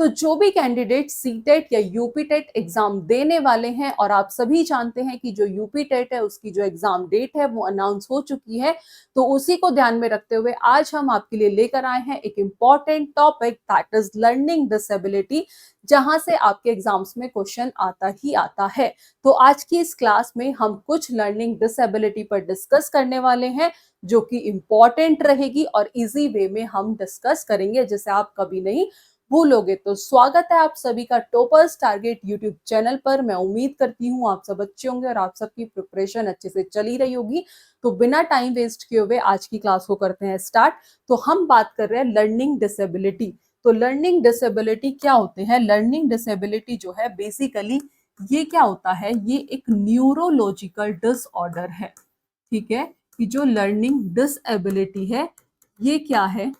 तो जो भी कैंडिडेट सीटेट या यूपीटेट एग्जाम देने वाले हैं, और आप सभी जानते हैं कि जो यूपीटेट है उसकी जो एग्जाम डेट है वो अनाउंस हो चुकी है, तो उसी को ध्यान में रखते हुए आज हम आपके लिए लेकर आए हैं एक important topic, that is learning disability, जहां से आपके एग्जाम्स में क्वेश्चन आता ही आता है। तो आज की इस क्लास में हम कुछ लर्निंग डिसेबिलिटी पर डिस्कस करने वाले हैं, जो कि इंपॉर्टेंट रहेगी और इजी वे में हम डिस्कस करेंगे, जिसे आप कभी नहीं भूलोगे। तो स्वागत है आप सभी का टॉपर्स टारगेट यूट्यूब चैनल पर। मैं उम्मीद करती हूँ आप सब अच्छे होंगे और आप सबकी प्रिपरेशन अच्छे से चली रही होगी। तो बिना टाइम वेस्ट किए हुए आज की क्लास को करते हैं स्टार्ट। तो हम बात कर रहे हैं लर्निंग डिसेबिलिटी। तो लर्निंग डिसेबिलिटी क्या होते हैं? लर्निंग डिसेबिलिटी जो है बेसिकली ये क्या होता है, ये एक न्यूरोलॉजिकल डिसऑर्डर है। ठीक है, कि जो लर्निंग डिसेबिलिटी है ये क्या है,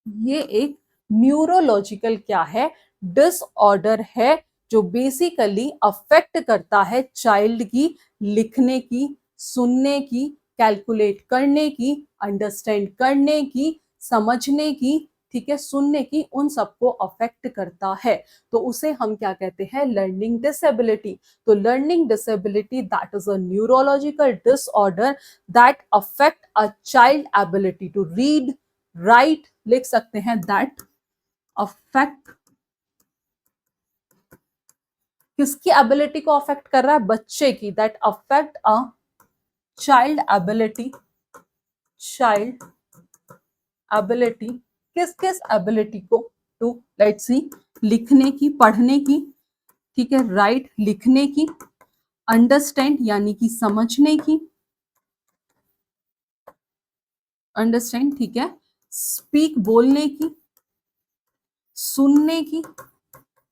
ये एक न्यूरोलॉजिकल क्या है, डिसऑर्डर है, जो बेसिकली अफेक्ट करता है चाइल्ड की लिखने की, सुनने की, कैलकुलेट करने की, अंडरस्टैंड करने की, समझने की, ठीक है, सुनने की, उन सबको अफेक्ट करता है। तो उसे हम क्या कहते हैं? Learning disability. तो learning disability that is a neurological disorder that affect a child ability to read, write, लिख सकते हैं, दैट अफेक्ट, किसकी एबिलिटी को अफेक्ट कर रहा है? बच्चे की। That affect a child ability, child ability, किस किस एबिलिटी को? टू, लेट्स सी, लिखने की, पढ़ने की, ठीक है, राइट, लिखने की, अंडरस्टैंड यानी कि समझने की, अंडरस्टैंड, ठीक है, स्पीक बोलने की, सुनने की,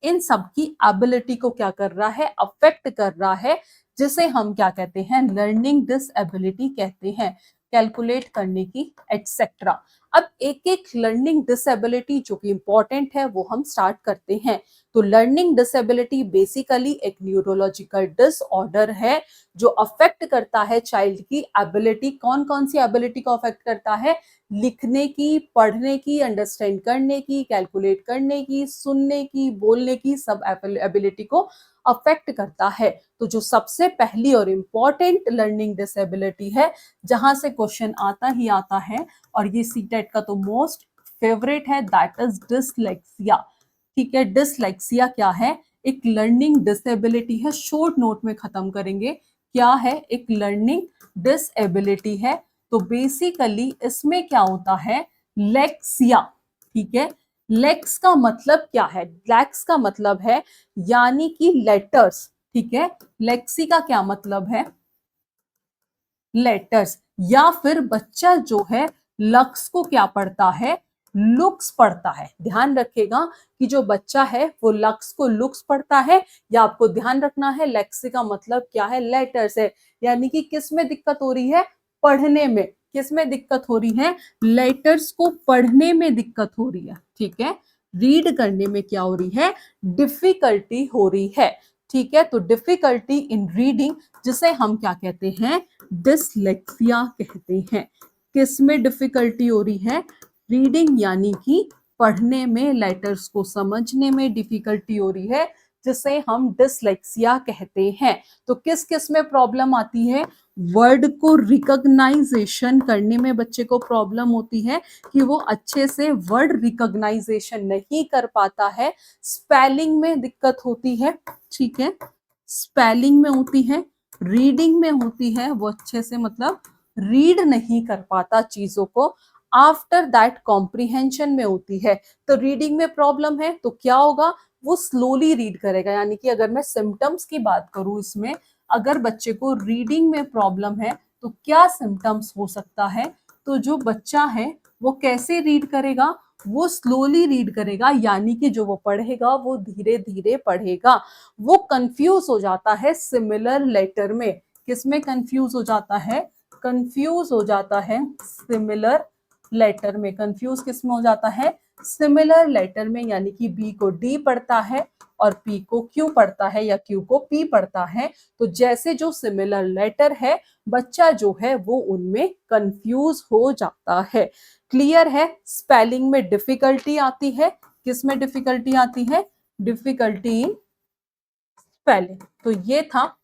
इन सब की एबिलिटी को क्या कर रहा है? अफेक्ट कर रहा है, जिसे हम क्या कहते हैं? लर्निंग डिसेबिलिटी कहते हैं, कैलकुलेट करने की, एटसेट्रा। अब एक एक लर्निंग डिसेबिलिटी जो कि इंपॉर्टेंट है वो हम स्टार्ट करते हैं। तो लर्निंग डिसेबिलिटी बेसिकली एक न्यूरोलॉजिकल डिसऑर्डर है जो अफेक्ट करता है चाइल्ड की एबिलिटी। कौन कौन सी एबिलिटी को अफेक्ट करता है? लिखने की, पढ़ने की, अंडरस्टैंड करने की, कैलकुलेट करने की, सुनने की, बोलने की, सब एबिलिटी को अफेक्ट करता है। तो जो सबसे पहली और इंपॉर्टेंट लर्निंग डिसेबिलिटी है, जहां से क्वेश्चन आता ही आता है, और ये सीटेट का तो मोस्ट फेवरेट है, दैट इज डिसलेक्सिया। ठीक है, डिसलेक्सिया क्या है? एक लर्निंग डिसेबिलिटी है, शॉर्ट नोट में खत्म करेंगे। क्या है? एक लर्निंग डिसेबिलिटी है। तो बेसिकली इसमें क्या होता है? लेक्सिया। ठीक है, लेक्स का मतलब क्या है? लेक्स का मतलब है यानी कि लेटर्स। ठीक है, लेक्सी का क्या मतलब है? लेटर्स। या फिर बच्चा जो है लक्स को क्या पढ़ता है? लुक्स पढ़ता है। ध्यान रखिएगा कि जो बच्चा है वो लक्स को लुक्स पढ़ता है, या आपको ध्यान रखना है लेक्सी का मतलब क्या है? लेटर्स है। यानी कि किस में दिक्कत हो रही है? पढ़ने में। किस में दिक्कत हो रही है? लेटर्स को पढ़ने में दिक्कत हो रही है। ठीक है, रीड करने में क्या हो रही है? डिफिकल्टी हो रही है। ठीक है, तो डिफिकल्टी इन रीडिंग, जिसे हम क्या कहते हैं? डिसलेक्सिया कहते हैं। किस में डिफिकल्टी हो रही है? रीडिंग यानी कि पढ़ने में, लेटर्स को समझने में डिफिकल्टी हो रही है, जिसे हम डिसलेक्सिया कहते हैं। तो किस किस में प्रॉब्लम आती है? वर्ड को रिकॉग्नाइजेशन करने में बच्चे को प्रॉब्लम होती है, कि वो अच्छे से वर्ड रिकॉग्नाइजेशन नहीं कर पाता है। स्पेलिंग में दिक्कत होती है। ठीक है, स्पेलिंग में होती है, रीडिंग में होती है, वो अच्छे से मतलब रीड नहीं कर पाता चीजों को। आफ्टर दैट कॉम्प्रिहेंशन में होती है। तो रीडिंग में प्रॉब्लम है तो क्या होगा? वो स्लोली रीड करेगा। यानी कि अगर मैं सिम्टम्स की बात करूं इसमें, अगर बच्चे को रीडिंग में प्रॉब्लम है तो क्या सिम्टम्स हो सकता है? तो जो बच्चा है वो कैसे रीड करेगा? वो स्लोली रीड करेगा, यानी कि जो वो पढ़ेगा वो धीरे धीरे पढ़ेगा। वो कंफ्यूज हो जाता है सिमिलर लेटर में। किसमें कंफ्यूज हो जाता है? कंफ्यूज हो जाता है सिमिलर लेटर में। कंफ्यूज किसमें हो जाता है? सिमिलर लेटर में। यानी कि बी को डी पढ़ता है और पी को क्यू पढ़ता है, या क्यू को पी पढ़ता है। तो जैसे जो सिमिलर लेटर है, बच्चा जो है वो उनमें कंफ्यूज हो जाता है। क्लियर है? स्पेलिंग में डिफिकल्टी आती है, किस में डिफिकल्टी आती है? Difficulty in spelling. तो ये था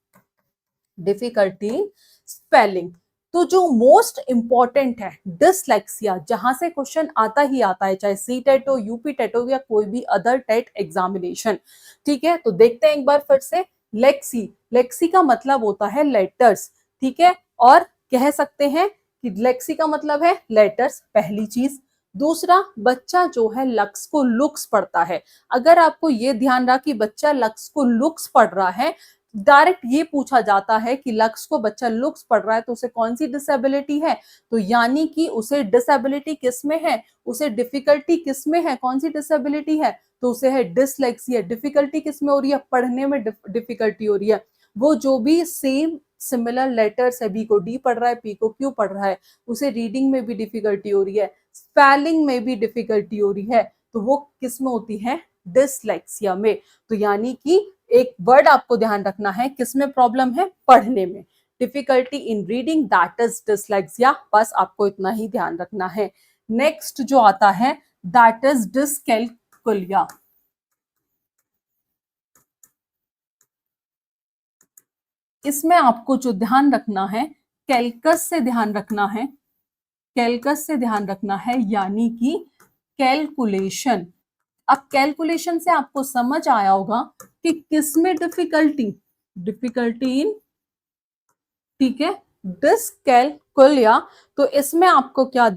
डिफिकल्टी इन स्पेलिंग। तो जो मोस्ट इंपॉर्टेंट है डिसलेक्सिया, जहां से क्वेश्चन आता ही आता है, चाहे सी टेट हो, यूपी टेट हो या कोई भी अदर टेट एग्जामिनेशन। ठीक है, तो देखते हैं एक बार फिर से। लेक्सी, लेक्सी का मतलब होता है लेटर्स। ठीक है, और कह सकते हैं कि लेक्सी का मतलब है लेटर्स, पहली चीज। दूसरा, बच्चा जो है लक्स को लुक्स पढ़ता है। अगर आपको ये ध्यान रहा कि बच्चा लक्स को लुक्स पढ़ रहा है, डायरेक्ट ये पूछा जाता है कि लक्स को बच्चा लुक्स पढ़ रहा है तो उसे कौन सी डिसेबिलिटी है, तो यानी कि उसे डिसेबिलिटी किस में है, उसे डिफिकल्टी किस में है, कौन सी डिसेबिलिटी है, तो उसे है डिसलेक्सिया। डिफिकल्टी किस में हो रही है? पढ़ने में डिफिकल्टी हो रही है। वो जो भी सेम सिमिलर लेटर्स है, बी को डी पढ़ रहा है, पी को क्यू पढ़ रहा है, उसे रीडिंग में भी डिफिकल्टी हो रही है, स्पेलिंग में भी डिफिकल्टी हो रही है, तो वो किस में होती है? डिसलेक्सिया में। तो यानी कि एक वर्ड आपको ध्यान रखना है, किसमें प्रॉब्लम है? पढ़ने में। Difficulty in reading, that is dyslexia. बस आपको इतना ही ध्यान रखना है। नेक्स्ट जो आता है दैट इज डिसकैल्कुलिया। इसमें आपको जो ध्यान रखना है, कैलकस से ध्यान रखना है, कैलकस से ध्यान रखना है, यानी कि कैलकुलेशन। अब कैलकुलेशन से आपको समझ आया होगा कि किसमें डिफिकल्टी, डिफिकल्टी इन, ठीक है, डिसकैल्कुलिया। तो इसमें आपको क्या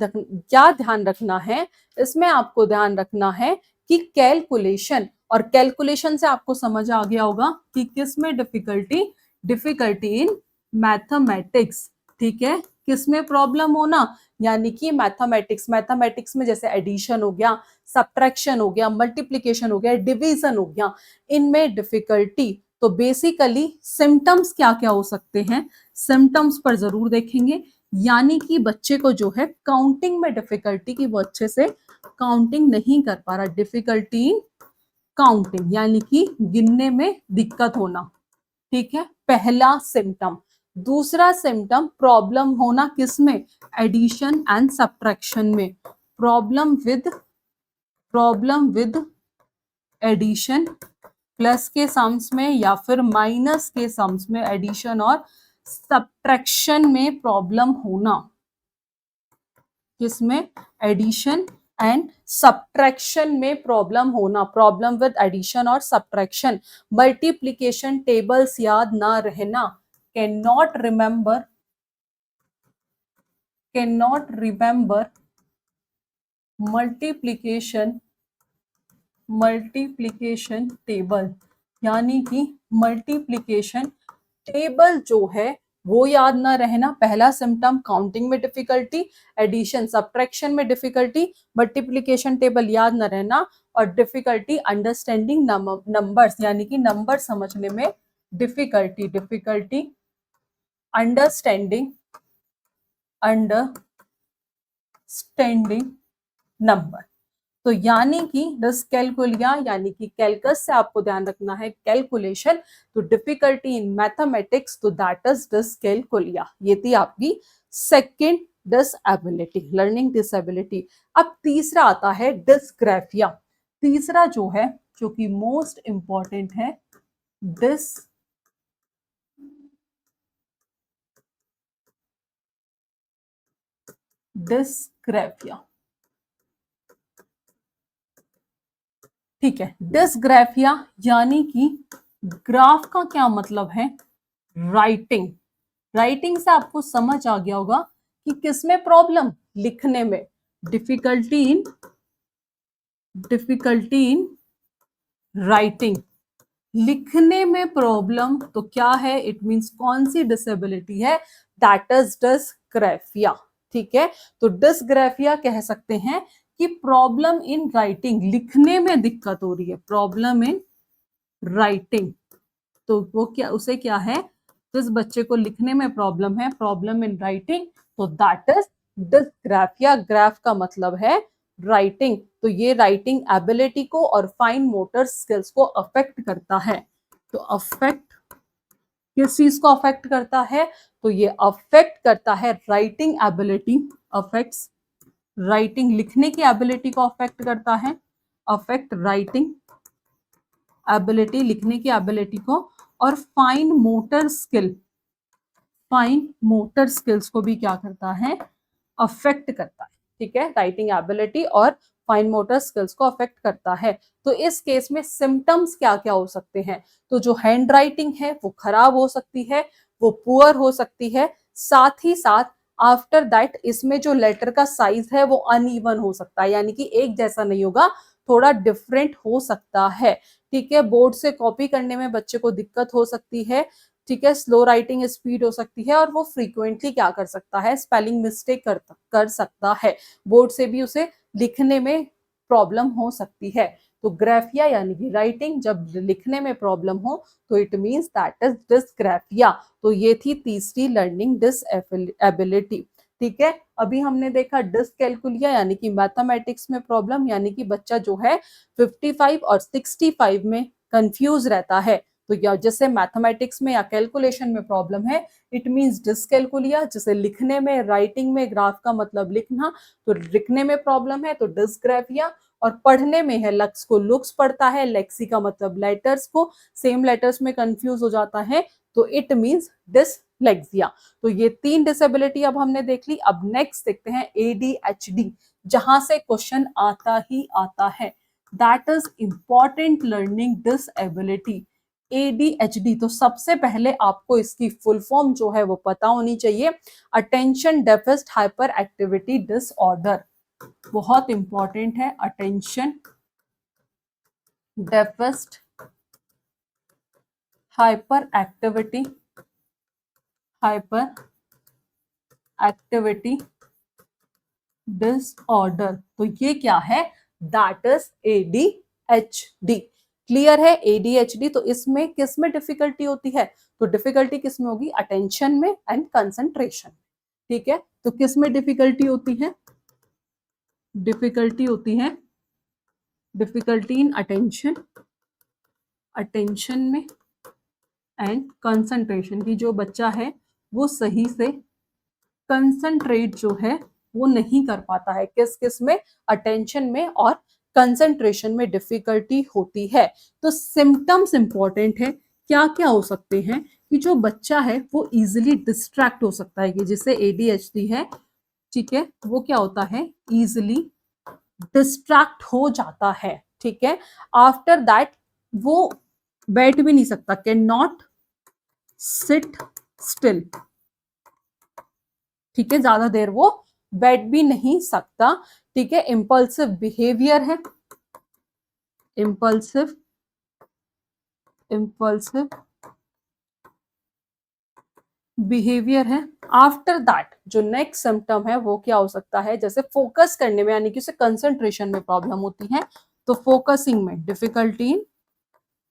ध्यान रखना है? इसमें आपको ध्यान रखना है कि कैलकुलेशन, और कैलकुलेशन से आपको समझ आ गया होगा कि किसमें डिफिकल्टी, डिफिकल्टी इन मैथमेटिक्स। ठीक है, किसमें प्रॉब्लम होना? यानी कि मैथमेटिक्स। मैथमेटिक्स में जैसे एडिशन हो गया, सब्ट्रैक्शन हो गया, मल्टीप्लिकेशन हो गया, डिवीजन हो गया, इनमें डिफिकल्टी। तो बेसिकली सिम्टम्स क्या क्या हो सकते हैं, सिम्टम्स पर जरूर देखेंगे। यानी कि बच्चे को जो है काउंटिंग में डिफिकल्टी, की वो अच्छे से काउंटिंग नहीं कर पा रहा, डिफिकल्टी इन काउंटिंग, यानी कि गिनने में दिक्कत होना। ठीक है, पहला सिम्टम। दूसरा सिम्टम, प्रॉब्लम होना किसमें? एडिशन एंड सब्ट्रैक्शन में। प्रॉब्लम विद एडिशन, प्लस के सम्स में या फिर माइनस के सम्स में, एडिशन और सब्ट्रैक्शन में प्रॉब्लम होना। किसमें? एडिशन एंड सब्ट्रैक्शन में प्रॉब्लम होना। प्रॉब्लम विद एडिशन और सब्ट्रैक्शन। मल्टीप्लिकेशन टेबल्स याद ना रहना, can not remember multiplication table, यानी कि मल्टीप्लिकेशन टेबल जो है वो याद ना रहना। पहला सिम्टम काउंटिंग में डिफिकल्टी, एडिशन सब्ट्रैक्शन में डिफिकल्टी, मल्टीप्लिकेशन टेबल याद ना रहना, और डिफिकल्टी अंडरस्टैंडिंग नंबर्स, यानी कि नंबर समझने में डिफिकल्टी, डिफिकल्टी अंडरस्टैंडिंग नंबर। तो यानी कि डिसकैल्कुलिया, यानी कि कैलकस से आपको ध्यान रखना है कैलकुलेशन। तो डिफिकल्टी इन मैथमेटिक्स, तो दैट इज डिसकैल्कुलिया। ये थी आपकी सेकंड डिसेबिलिटी, लर्निंग डिसेबिलिटी। अब तीसरा आता है डिसग्राफिया। तीसरा जो है, जो कि मोस्ट इंपॉर्टेंट है, डिसग्राफिया। ठीक है, डिसग्राफिया यानी कि ग्राफ का क्या मतलब है? राइटिंग। राइटिंग से आपको समझ आ गया होगा कि किसमें प्रॉब्लम? लिखने में। डिफिकल्टी इन राइटिंग, लिखने में प्रॉब्लम। तो क्या है? इट मींस कौन सी डिसेबिलिटी है? That is dysgraphia. ठीक है, तो डिसग्राफिया कह सकते हैं कि प्रॉब्लम इन राइटिंग, लिखने में दिक्कत हो रही है, प्रॉब्लम इन राइटिंग। तो वो क्या, उसे क्या है? जिस बच्चे को लिखने में प्रॉब्लम है, प्रॉब्लम इन राइटिंग, तो दैट इज डिसग्राफिया। ग्राफ का मतलब है राइटिंग। तो ये राइटिंग एबिलिटी को और फाइन मोटर स्किल्स को अफेक्ट करता है। तो अफेक्ट किस चीज को अफेक्ट करता है? तो ये अफेक्ट करता है राइटिंग एबिलिटी, अफेक्ट्स राइटिंग, लिखने की एबिलिटी को अफेक्ट करता है। अफेक्ट राइटिंग एबिलिटी, लिखने की एबिलिटी को, और fine motor skill, fine motor skills को भी क्या करता है, अफेक्ट करता है। ठीक है, राइटिंग एबिलिटी और फाइन मोटर स्किल्स को अफेक्ट करता है। तो इस केस में सिम्टम्स क्या क्या हो सकते हैं, तो जो हैंड राइटिंग है वो खराब हो सकती है, वो पुअर हो सकती है, साथ ही साथ आफ्टर दैट इसमें जो लेटर का साइज है वो अनइवन हो सकता है, यानी कि एक जैसा नहीं होगा, थोड़ा डिफरेंट हो सकता है। ठीक है, बोर्ड से कॉपी करने में बच्चे को दिक्कत हो सकती है। ठीक है, स्लो राइटिंग स्पीड हो सकती है, और वो फ्रीक्वेंटली क्या कर सकता है, स्पेलिंग मिस्टेक कर सकता है, बोर्ड से भी उसे लिखने में प्रॉब्लम हो सकती है। तो ग्राफिया यानी कि राइटिंग, जब लिखने में प्रॉब्लम हो तो it means that is dysgraphia. तो ये थी तीसरी लर्निंग डिसएबिलिटी। ठीक है, अभी हमने देखा डिसकैलकुलिया यानी कि मैथमेटिक्स में प्रॉब्लम, यानी कि बच्चा जो है 55 और 65 में कंफ्यूज रहता है। तो या जैसे मैथमेटिक्स में या कैलकुलेशन में प्रॉब्लम है, इट मींस डिसकैलकुलिया। जैसे लिखने में, राइटिंग में, ग्राफ का मतलब लिखना, तो लिखने में प्रॉब्लम है तो डिसग्राफिया। और पढ़ने में है, लक्स को लुक्स पढ़ता है, लेक्सी का मतलब लेटर्स को सेम लेटर्स में कंफ्यूज हो जाता है, तो इट मींस डिसलेक्सिया। तो ये 3 डिसेबिलिटी अब हमने देख ली। अब नेक्स्ट देखते हैं ADHD, जहां से क्वेश्चन आता ही आता है, that is important learning disability. ADHD, तो सबसे पहले आपको इसकी फुल फॉर्म जो है वो पता होनी चाहिए, attention deficit hyper activity disorder. बहुत इंपॉर्टेंट है, attention deficit hyper activity, hyper activity disorder. तो ये क्या है, दैट इज ADHD। क्लियर है, ADHD। तो इसमें किस में डिफिकल्टी होती है, तो डिफिकल्टी किस में होगी, अटेंशन में एंड कंसंट्रेशन। ठीक है, तो किस में डिफिकल्टी होती है, डिफिकल्टी होती है, डिफिकल्टी इन अटेंशन, अटेंशन में एंड कंसंट्रेशन, की जो बच्चा है वो सही से कंसंट्रेट जो है वो नहीं कर पाता है, किस किस में, अटेंशन में और कंसंट्रेशन में डिफिकल्टी होती है। तो सिम्टम्स इंपॉर्टेंट है, क्या क्या हो सकते हैं, कि जो बच्चा है वो इजिली डिस्ट्रैक्ट हो सकता है, कि जिसे ADHD है, ठीक है, वो क्या होता है, इजिली डिस्ट्रैक्ट हो जाता है। ठीक है, आफ्टर दैट वो बैठ भी नहीं सकता, कैन नॉट सिट स्टिल। ठीक है, ज्यादा देर वो बैठ भी नहीं सकता। ठीक है, इंपल्सिव बिहेवियर है, इंपल्सिव, इंपल्सिव बिहेवियर है। आफ्टर दैट जो नेक्स्ट सिम्टम है वो क्या हो सकता है, जैसे फोकस करने में, यानी कि उसे कंसंट्रेशन में प्रॉब्लम होती है, तो फोकसिंग में डिफिकल्टी इन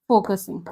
फोकसिंग,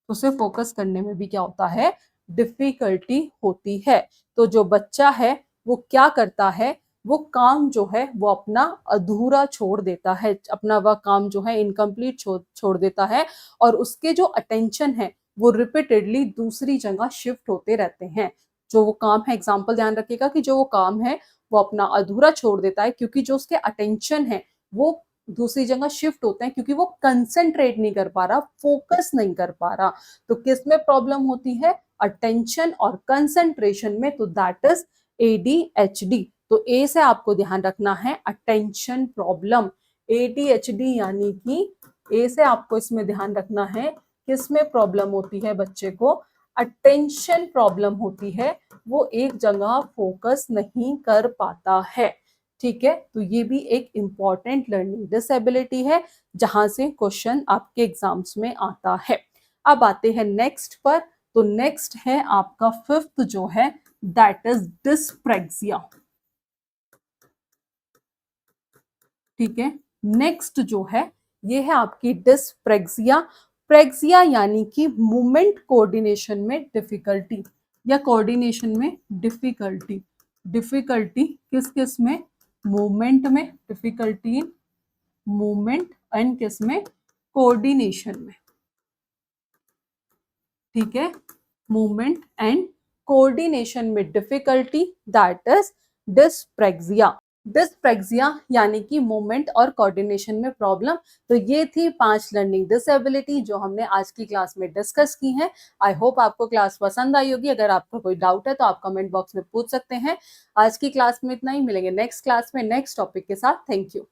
उसे फोकस करने में भी क्या होता है, डिफिकल्टी होती है। तो जो बच्चा है वो क्या करता है, वो काम जो है वो अपना अधूरा छोड़ देता है, अपना वह काम जो है इनकम्प्लीट छोड़ देता है, और उसके जो अटेंशन है वो रिपीटेडली दूसरी जगह शिफ्ट होते रहते हैं। जो वो काम है, एग्जाम्पल ध्यान रखिएगा कि जो वो काम है वो अपना अधूरा छोड़ देता है, क्योंकि जो उसके अटेंशन है वो दूसरी जगह शिफ्ट होते हैं, क्योंकि वो कंसंट्रेट नहीं कर पा रहा, फोकस नहीं कर पा रहा। तो किस में प्रॉब्लम होती है, अटेंशन और कंसंट्रेशन में, तो दैट इज ADHD। तो ए से आपको ध्यान रखना है, अटेंशन प्रॉब्लम, ADHD यानी कि ए से आपको इसमें ध्यान रखना है, किसमें प्रॉब्लम होती है बच्चे को, अटेंशन प्रॉब्लम होती है, वो एक जगह फोकस नहीं कर पाता है। ठीक है, तो ये भी एक इंपॉर्टेंट लर्निंग डिसेबिलिटी है, जहां से क्वेश्चन आपके एग्जाम्स में आता है। अब आते हैं नेक्स्ट पर, तो नेक्स्ट है आपका 5th जो है, दैट इज डिस्प्रेक्सिया। ठीक है, नेक्स्ट जो है ये है आपकी डिस्प्रेक्सिया। प्रेक्सिया यानी कि मूवमेंट कोऑर्डिनेशन में डिफिकल्टी, या कोऑर्डिनेशन में डिफिकल्टी, डिफिकल्टी किस किस में, मूवमेंट में, डिफिकल्टी इन मूवमेंट एंड किस में, कोऑर्डिनेशन में। ठीक है, मूवमेंट एंड कोऑर्डिनेशन में difficulty, that is dyspraxia. Dyspraxia यानी कि मूवमेंट और कोऑर्डिनेशन में प्रॉब्लम। तो ये थी 5 लर्निंग डिसेबिलिटी जो हमने आज की क्लास में डिस्कस की हैं। आई होप आपको क्लास पसंद आई होगी। अगर आपको कोई डाउट है तो आप कमेंट बॉक्स में पूछ सकते हैं। आज की क्लास में इतना ही, मिलेंगे नेक्स्ट क्लास में नेक्स्ट टॉपिक के साथ। Thank you.